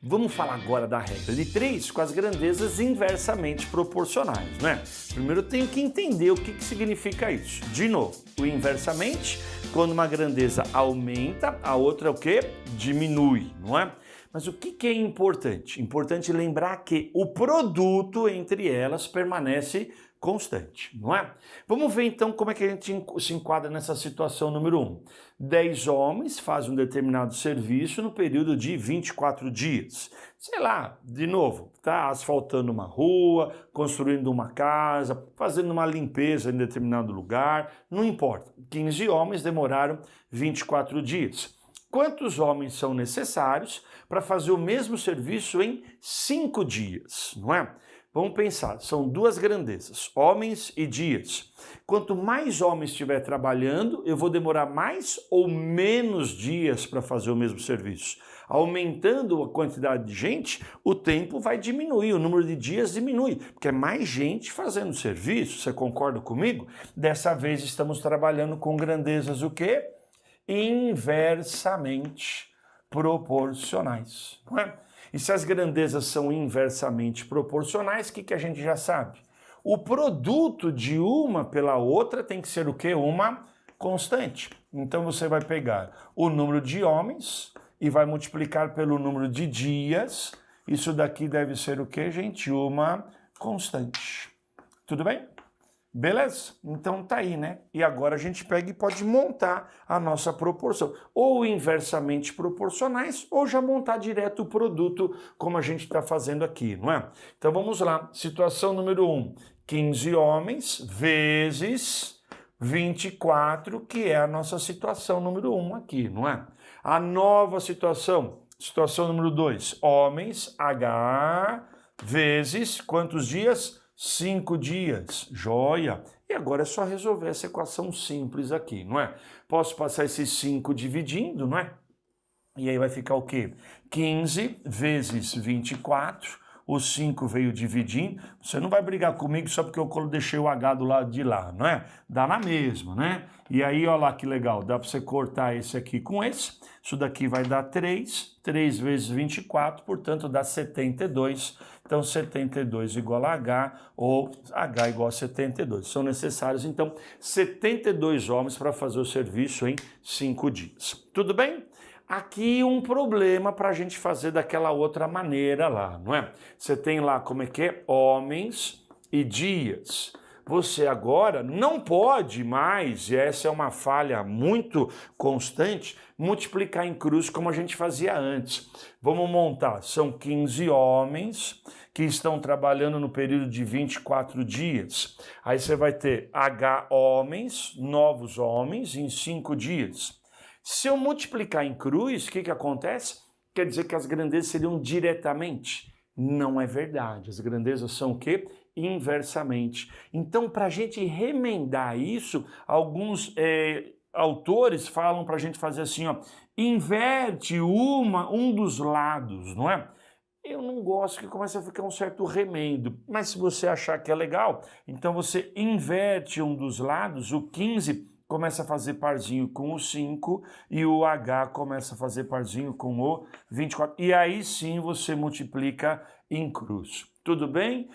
Vamos falar agora da regra de 3 com as grandezas inversamente proporcionais, né? Primeiro eu tenho que entender o que significa isso. De novo, o inversamente, quando uma grandeza aumenta, a outra o quê? Diminui, não é? Mas o que é importante? Importante lembrar que o produto entre elas permanece constante, não é? Vamos ver então como é que a gente se enquadra nessa situação número 1. 10 homens fazem um determinado serviço no período de 24 dias. Sei lá, de novo, tá asfaltando uma rua, construindo uma casa, fazendo uma limpeza em determinado lugar, não importa. 15 homens demoraram 24 dias. Quantos homens são necessários para fazer o mesmo serviço em 5 dias, não é? Vamos pensar, são duas grandezas, homens e dias. Quanto mais homens estiver trabalhando, eu vou demorar mais ou menos dias para fazer o mesmo serviço. Aumentando a quantidade de gente, o tempo vai diminuir, o número de dias diminui, porque é mais gente fazendo serviço, você concorda comigo? Dessa vez estamos trabalhando com grandezas o quê? Inversamente proporcionais, não é? E se as grandezas são inversamente proporcionais, o que a gente já sabe? O produto de uma pela outra tem que ser o quê? Uma constante. Então você vai pegar o número de homens e vai multiplicar pelo número de dias. Isso daqui deve ser o quê, gente? Uma constante. Tudo bem? Beleza? Então tá aí, né? E agora a gente pega e pode montar a nossa proporção. Ou inversamente proporcionais, ou já montar direto o produto, como a gente está fazendo aqui, não é? Então vamos lá. Situação número 1. 15 homens vezes 24, que é a nossa situação número 1 aqui, não é? A nova situação número 2. Homens, H, vezes quantos dias? 5 dias, joia. E agora é só resolver essa equação simples aqui, não é? Posso passar esses 5 dividindo, não é? E aí vai ficar o quê? 15 vezes 24, o 5 veio dividindo. Você não vai brigar comigo só porque eu deixei o H do lado de lá, não é? Dá na mesma, né? E aí, olha lá que legal, dá para você cortar esse aqui com esse. Isso daqui vai dar 3 vezes 24, portanto dá 72. Então 72 igual a H, ou H igual a 72. São necessários, então, 72 homens para fazer o serviço em 5 dias. Tudo bem? Aqui um problema para a gente fazer daquela outra maneira lá, não é? Você tem lá como é que é? Homens e dias. Você agora não pode mais, e essa é uma falha muito constante, multiplicar em cruz como a gente fazia antes. Vamos montar, são 15 homens que estão trabalhando no período de 24 dias. Aí você vai ter H homens, novos homens, em 5 dias. Se eu multiplicar em cruz, o que acontece? Quer dizer que as grandezas seriam diretamente. Não é verdade. As grandezas são o quê? Inversamente. Então, para a gente remendar isso, alguns autores falam para a gente fazer assim, ó, inverte um dos lados, não é? Eu não gosto que comece a ficar um certo remendo, mas se você achar que é legal, então você inverte um dos lados, o 15 começa a fazer parzinho com o 5 e o H começa a fazer parzinho com o 24. E aí sim você multiplica em cruz. Tudo bem?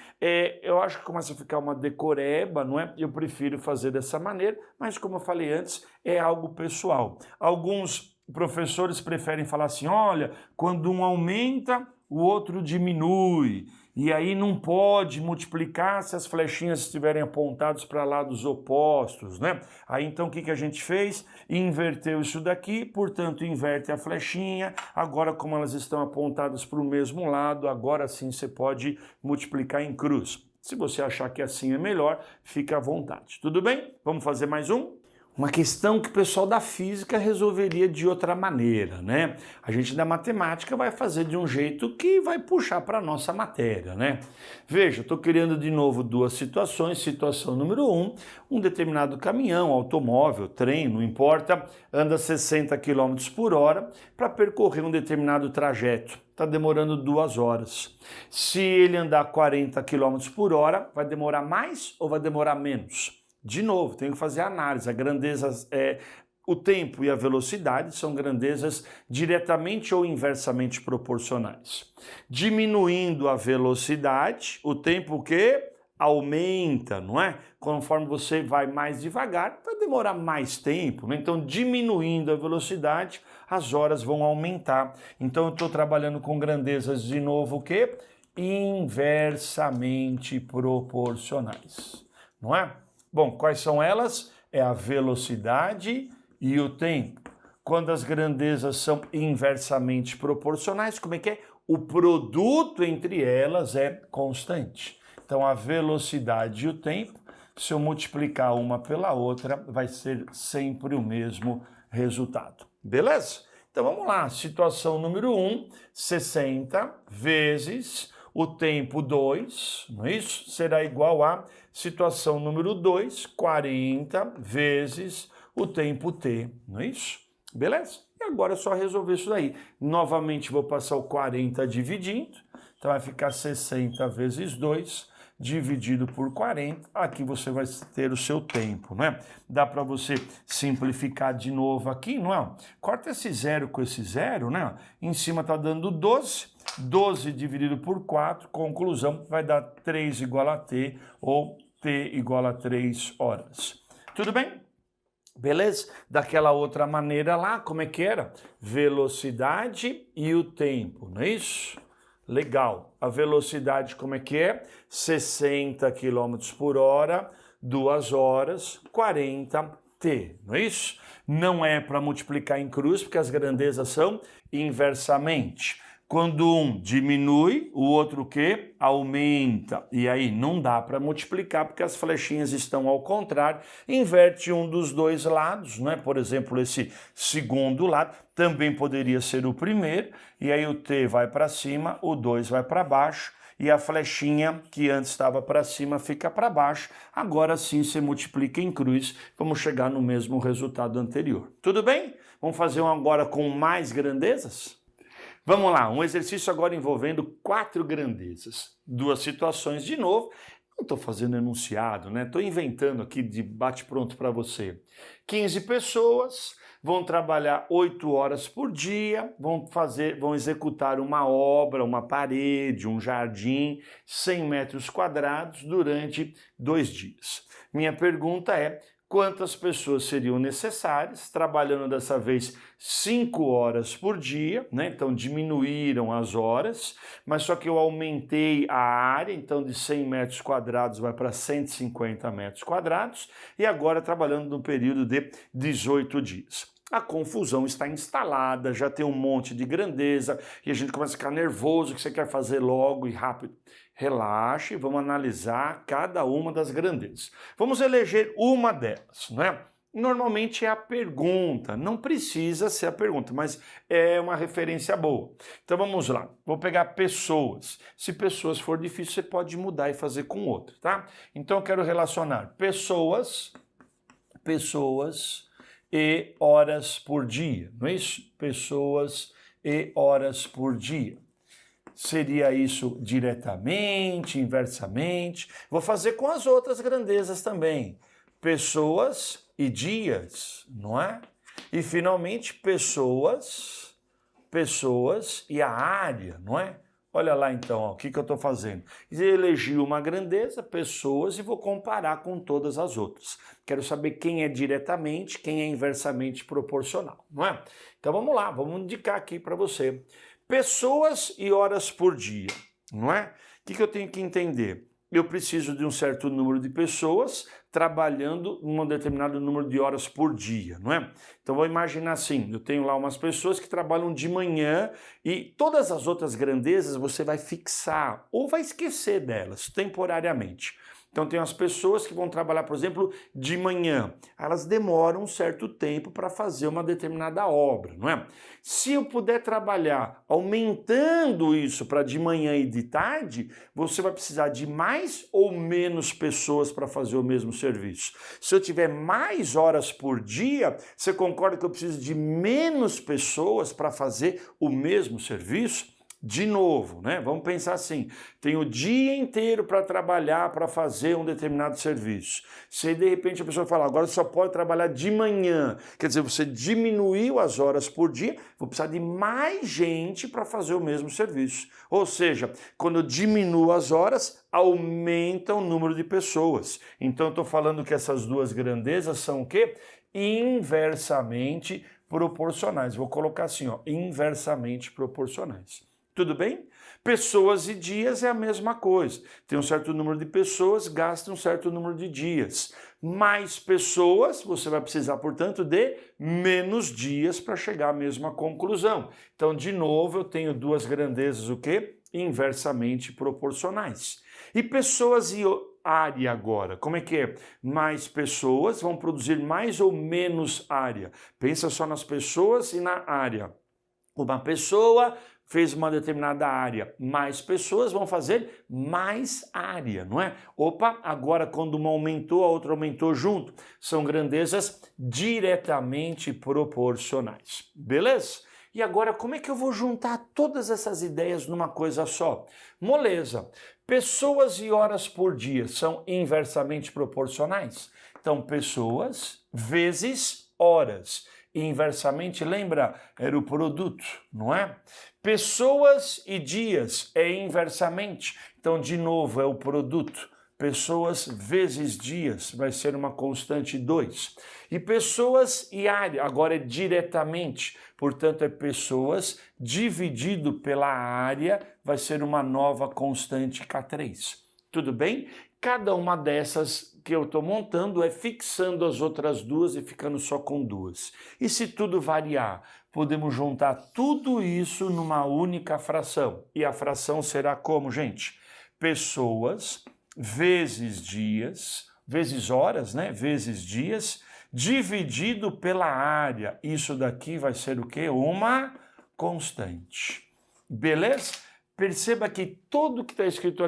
Eu acho que começa a ficar uma decoreba, não é? Eu prefiro fazer dessa maneira, mas como eu falei antes, é algo pessoal. Alguns professores preferem falar assim, olha, quando um aumenta, o outro diminui. E aí não pode multiplicar se as flechinhas estiverem apontadas para lados opostos, né? Aí então o que a gente fez? Inverteu isso daqui, portanto inverte a flechinha. Agora como elas estão apontadas para o mesmo lado, agora sim você pode multiplicar em cruz. Se você achar que assim é melhor, fica à vontade. Tudo bem? Vamos fazer mais um? Uma questão que o pessoal da física resolveria de outra maneira, né? A gente da matemática vai fazer de um jeito que vai puxar para a nossa matéria, né? Veja, estou criando de novo duas situações. Situação número 1, um determinado caminhão, automóvel, trem, não importa, anda 60 km por hora para percorrer um determinado trajeto. Está demorando 2 horas. Se ele andar 40 km por hora, vai demorar mais ou vai demorar menos? De novo, tenho que fazer a análise. A grandeza o tempo e a velocidade são grandezas diretamente ou inversamente proporcionais. Diminuindo a velocidade, o tempo o quê? Aumenta, não é? Conforme você vai mais devagar, vai demorar mais tempo, né? Então, diminuindo a velocidade, as horas vão aumentar. Então, eu estou trabalhando com grandezas, de novo, o quê? Inversamente proporcionais, não é? Bom, quais são elas? É a velocidade e o tempo. Quando as grandezas são inversamente proporcionais, como é que é? O produto entre elas é constante. Então, a velocidade e o tempo, se eu multiplicar uma pela outra, vai ser sempre o mesmo resultado. Beleza? Então, vamos lá. Situação número 1, 60 vezes o tempo 2, não é isso? Será igual a situação número 2, 40 vezes o tempo t, não é isso? Beleza? E agora é só resolver isso daí. Novamente, vou passar o 40 dividindo, então vai ficar 60 vezes 2, dividido por 40, aqui você vai ter o seu tempo, né? Dá para você simplificar de novo aqui, não é? Corta esse zero com esse zero, né? Em cima tá dando 12, 12 dividido por 4, conclusão, vai dar 3 igual a t, ou t igual a 3 horas. Tudo bem? Beleza? Daquela outra maneira lá, como é que era? Velocidade e o tempo, não é isso? Legal. A velocidade como é que é? 60 km por hora, 2 horas, 40 t, não é isso? Não é para multiplicar em cruz, porque as grandezas são inversamente. Quando um diminui, o outro o quê? Aumenta. E aí não dá para multiplicar, porque as flechinhas estão ao contrário. Inverte um dos dois lados, né? Por exemplo, esse segundo lado também poderia ser o primeiro. E aí o t vai para cima, o 2 vai para baixo. E a flechinha que antes estava para cima fica para baixo. Agora sim você multiplica em cruz. Vamos chegar no mesmo resultado anterior. Tudo bem? Vamos fazer um agora com mais grandezas? Vamos lá, um exercício agora envolvendo 4 grandezas. 2 situações de novo. Não estou fazendo enunciado, né? Estou inventando aqui de bate-pronto para você. 15 pessoas vão trabalhar 8 horas por dia, vão executar uma obra, uma parede, um jardim, 100 metros quadrados durante 2 dias. Minha pergunta é: quantas pessoas seriam necessárias, trabalhando dessa vez 5 horas por dia, né? Então diminuíram as horas, mas só que eu aumentei a área, então de 100 metros quadrados vai para 150 metros quadrados, e agora trabalhando no período de 18 dias. A confusão está instalada, já tem um monte de grandeza, e a gente começa a ficar nervoso, que você quer fazer logo e rápido. Relaxe, vamos analisar cada uma das grandezas. Vamos eleger uma delas, né? Normalmente é a pergunta, não precisa ser a pergunta, mas é uma referência boa. Então vamos lá, vou pegar pessoas. Se pessoas for difícil, você pode mudar e fazer com outra, tá? Então eu quero relacionar pessoas e horas por dia, não é isso? Pessoas e horas por dia. Seria isso diretamente, inversamente? Vou fazer com as outras grandezas também. Pessoas e dias, não é? E finalmente pessoas e a área, não é? Olha lá então, ó, o que eu estou fazendo. Elegi uma grandeza, pessoas, e vou comparar com todas as outras. Quero saber quem é diretamente, quem é inversamente proporcional, não é? Então vamos lá, vamos indicar aqui para você. Pessoas e horas por dia, não é? O que eu tenho que entender? Eu preciso de um certo número de pessoas trabalhando um determinado número de horas por dia, não é? Então vou imaginar assim, eu tenho lá umas pessoas que trabalham de manhã e todas as outras grandezas você vai fixar ou vai esquecer delas temporariamente. Então tem as pessoas que vão trabalhar, por exemplo, de manhã. Elas demoram um certo tempo para fazer uma determinada obra, não é? Se eu puder trabalhar aumentando isso para de manhã e de tarde, você vai precisar de mais ou menos pessoas para fazer o mesmo serviço. Se eu tiver mais horas por dia, você concorda que eu preciso de menos pessoas para fazer o mesmo serviço? De novo, né? Vamos pensar assim, tem o dia inteiro para trabalhar, para fazer um determinado serviço. Se de repente a pessoa fala, agora só pode trabalhar de manhã, quer dizer, você diminuiu as horas por dia, vou precisar de mais gente para fazer o mesmo serviço. Ou seja, quando eu diminuo as horas, aumenta o número de pessoas. Então eu estou falando que essas duas grandezas são o quê? Inversamente proporcionais. Vou colocar assim, ó, inversamente proporcionais. Tudo bem? Pessoas e dias é a mesma coisa. Tem um certo número de pessoas, gasta um certo número de dias. Mais pessoas, você vai precisar, portanto, de menos dias para chegar à mesma conclusão. Então, de novo, eu tenho duas grandezas, o quê? Inversamente proporcionais. E pessoas e área agora, como é que é? Mais pessoas vão produzir mais ou menos área. Pensa só nas pessoas e na área. Uma pessoa fez uma determinada área, mais pessoas vão fazer mais área, não é? Opa, agora quando uma aumentou, a outra aumentou junto. São grandezas diretamente proporcionais, beleza? E agora, como é que eu vou juntar todas essas ideias numa coisa só? Moleza. Pessoas e horas por dia são inversamente proporcionais? Então, pessoas vezes horas. Inversamente, lembra, era o produto, não é? Pessoas e dias é inversamente. Então, de novo, é o produto. Pessoas vezes dias vai ser uma constante 2. E pessoas e área, agora é diretamente. Portanto, é pessoas dividido pela área, vai ser uma nova constante K3. Tudo bem? Cada uma dessas que eu estou montando é fixando as outras duas e ficando só com duas. E se tudo variar, podemos juntar tudo isso numa única fração. E a fração será como, gente? Pessoas vezes dias, vezes horas, né? Vezes dias, dividido pela área. Isso daqui vai ser o quê? Uma constante. Beleza? Perceba que tudo que está escrito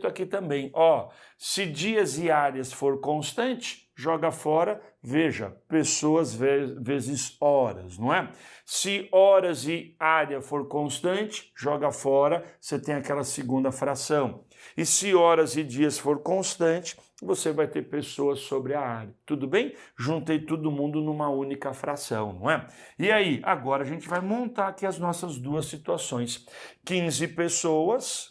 aqui também. Ó, se dias e áreas for constante, joga fora, veja, pessoas vezes horas, não é? Se horas e área for constante, joga fora, você tem aquela segunda fração. E se horas e dias for constante, você vai ter pessoas sobre a área. Tudo bem? Juntei todo mundo numa única fração, não é? E aí, agora a gente vai montar aqui as nossas duas situações. 15 pessoas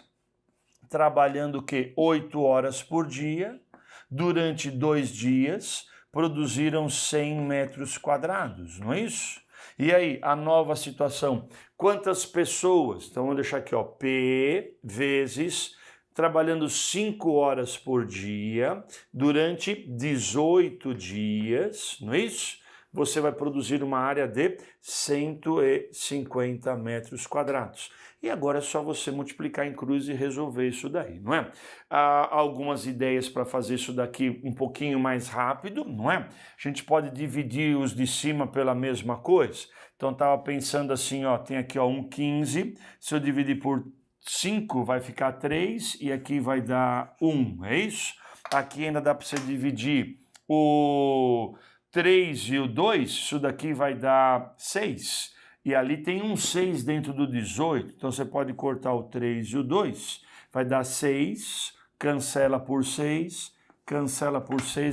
trabalhando o quê? 8 horas por dia, durante 2 dias, produziram 100 metros quadrados, não é isso? E aí, a nova situação, quantas pessoas? Então, vamos deixar aqui, ó, P vezes trabalhando 5 horas por dia, durante 18 dias, não é isso? Você vai produzir uma área de 150 metros quadrados. E agora é só você multiplicar em cruz e resolver isso daí, não é? Há algumas ideias para fazer isso daqui um pouquinho mais rápido, não é? A gente pode dividir os de cima pela mesma coisa. Então, estava pensando assim, ó, tem aqui ó, 1,15. Se eu dividir por 5 vai ficar 3 e aqui vai dar 1, é isso? Aqui ainda dá para você dividir o 3 e o 2, isso daqui vai dar 6. E ali tem um 6 dentro do 18, então você pode cortar o 3 e o 2, vai dar 6, cancela por 6,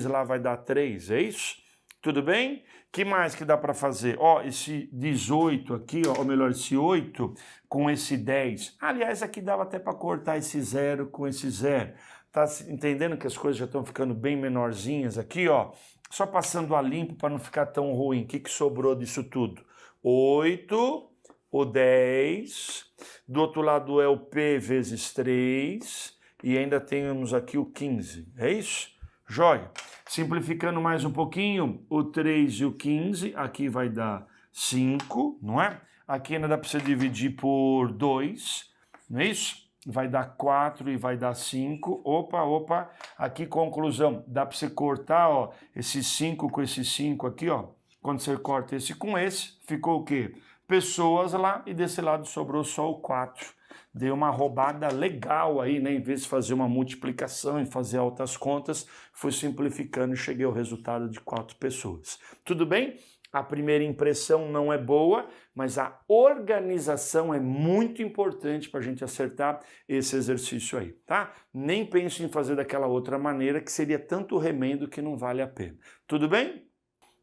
lá vai dar 3, é isso? Tudo bem? Que mais que dá para fazer? Ó, esse 18 aqui, ó, ou melhor, esse 8 com esse 10. Aliás, aqui dava até para cortar esse 0 com esse 0. Tá entendendo que as coisas já estão ficando bem menorzinhas aqui, ó? Só passando a limpo para não ficar tão ruim. O que sobrou disso tudo? 8, o 10, do outro lado é o P vezes 3 e ainda temos aqui o 15, é isso? Joia! Simplificando mais um pouquinho, o 3 e o 15, aqui vai dar 5, não é? Aqui ainda dá para você dividir por 2, não é isso? Vai dar 4 e vai dar 5. Opa, aqui conclusão, dá para você cortar, ó, esse 5 com esse 5 aqui, ó. Quando você corta esse com esse, ficou o quê? Pessoas lá e desse lado sobrou só o 4. Dei uma roubada legal aí, né? Em vez de fazer uma multiplicação e fazer altas contas, fui simplificando e cheguei ao resultado de 4 pessoas. Tudo bem? A primeira impressão não é boa, mas a organização é muito importante para a gente acertar esse exercício aí, tá? Nem pense em fazer daquela outra maneira, que seria tanto remendo que não vale a pena. Tudo bem?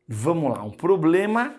Vamos lá, um problema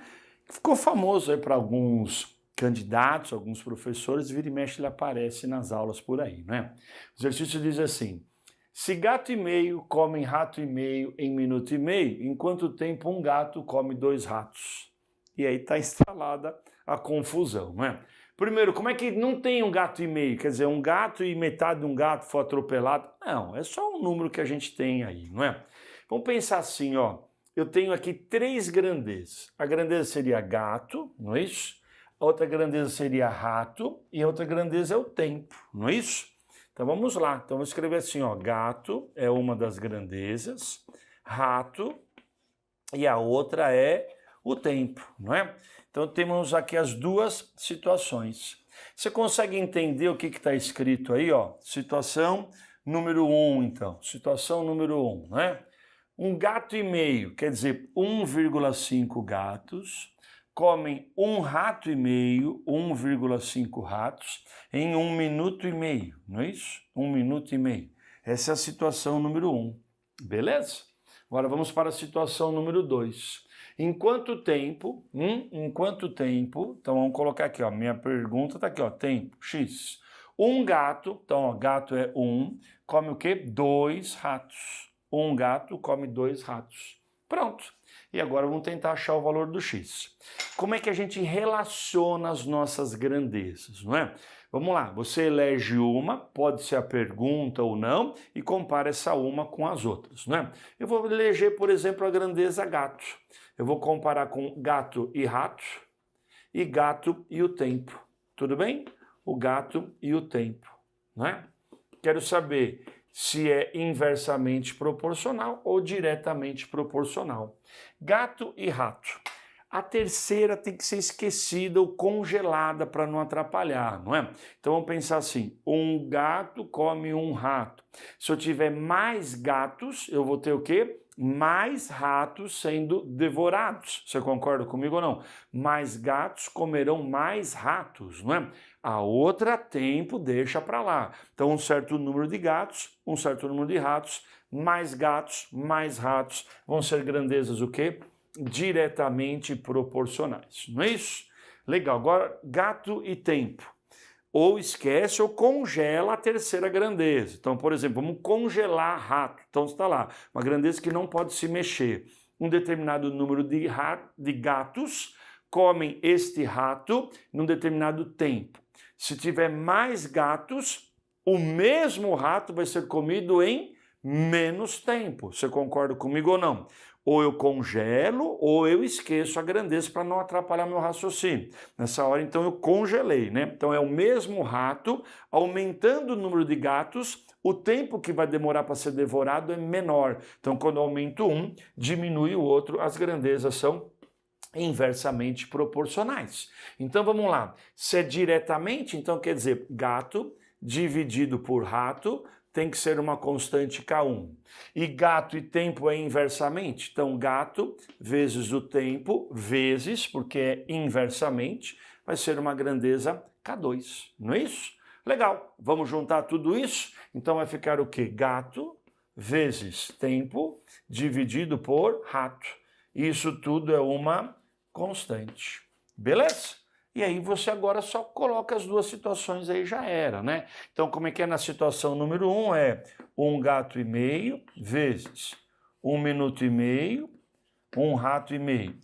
que ficou famoso aí para alguns candidatos, alguns professores, vira e mexe ele aparece nas aulas por aí, né? O exercício diz assim: se gato e meio comem rato e meio em minuto e meio, em quanto tempo um gato come 2 ratos? E aí está instalada a confusão, né? Primeiro, como é que não tem um gato e meio? Quer dizer, um gato e metade de um gato foi atropelado? Não, é só um número que a gente tem aí, não é? Vamos pensar assim, ó. Eu tenho aqui 3 grandezas. A grandeza seria gato, não é isso? A outra grandeza seria rato e a outra grandeza é o tempo, não é isso? Então vamos lá. Então vou escrever assim, ó, gato é uma das grandezas, rato e a outra é o tempo, não é? Então temos aqui as duas situações. Você consegue entender o que está escrito aí, ó? Situação número 1, então. Situação número 1, não é? Um gato e meio, quer dizer, 1,5 gatos, comem um rato e meio, 1,5 ratos, em 1 minuto e meio, não é isso? 1 minuto e meio. Essa é a situação número 1, beleza? Agora vamos para a situação número 2. Em quanto tempo, então vamos colocar aqui, ó, minha pergunta está aqui, ó, tempo, x. Um gato, então ó, gato é 1, come o quê? 2 ratos. Um gato come 2 ratos. Pronto. E agora vamos tentar achar o valor do x. Como é que a gente relaciona as nossas grandezas, não é? Vamos lá, você elege uma, pode ser a pergunta ou não, e compara essa uma com as outras, não é? Eu vou eleger, por exemplo, a grandeza gato. Eu vou comparar com gato e rato, e gato e o tempo. Tudo bem? O gato e o tempo, não é? Quero saber se é inversamente proporcional ou diretamente proporcional. Gato e rato. A terceira tem que ser esquecida ou congelada para não atrapalhar, não é? Então vamos pensar assim, um gato come um rato. Se eu tiver mais gatos, eu vou ter o quê? Mais ratos sendo devorados. Você concorda comigo ou não? Mais gatos comerão mais ratos, não é? A outra tempo deixa para lá. Então um certo número de gatos, um certo número de ratos, mais ratos vão ser grandezas o quê? Diretamente proporcionais, não é isso? Legal, agora gato e tempo. Ou esquece ou congela a terceira grandeza. Então, por exemplo, vamos congelar rato. Então está lá, uma grandeza que não pode se mexer. Um determinado número de gatos comem este rato num determinado tempo. Se tiver mais gatos, o mesmo rato vai ser comido em menos tempo. Você concorda comigo ou não? Ou eu congelo ou eu esqueço a grandeza para não atrapalhar meu raciocínio. Nessa hora, então, eu congelei, né? Então, é o mesmo rato, aumentando o número de gatos, o tempo que vai demorar para ser devorado é menor. Então, quando eu aumento um, diminui o outro, as grandezas são inversamente proporcionais. Então, vamos lá. Se é diretamente, então quer dizer, gato dividido por rato tem que ser uma constante K1. E gato e tempo é inversamente. Então, gato vezes o tempo, vezes, porque é inversamente, vai ser uma grandeza K2. Não é isso? Legal. Vamos juntar tudo isso? Então, vai ficar o quê? Gato vezes tempo dividido por rato. Isso tudo é uma constante. Beleza? E aí você agora só coloca as duas situações aí, já era, né? Então, como é que é na situação número 1? É um gato e meio vezes 1 minuto e meio, um rato e meio.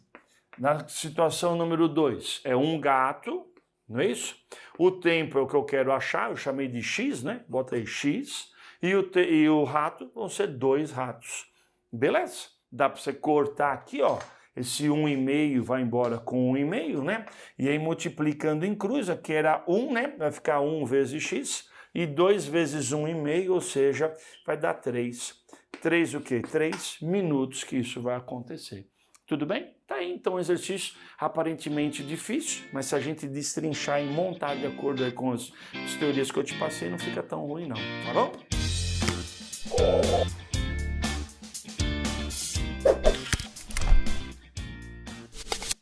Na situação número 2, é um gato, não é isso? O tempo é o que eu quero achar, eu chamei de x, né? Bota aí x. E o rato vão ser 2 ratos. Beleza? Dá para você cortar aqui, ó. Esse 1,5 vai embora com 1,5, né? E aí multiplicando em cruz, aqui era 1, né? Vai ficar 1 vezes x, e 2 vezes 1,5, ou seja, vai dar 3. 3 o quê? 3 minutos que isso vai acontecer. Tudo bem? Tá aí, então, um exercício aparentemente difícil, mas se a gente destrinchar e montar de acordo aí com as teorias que eu te passei, não fica tão ruim não, tá bom?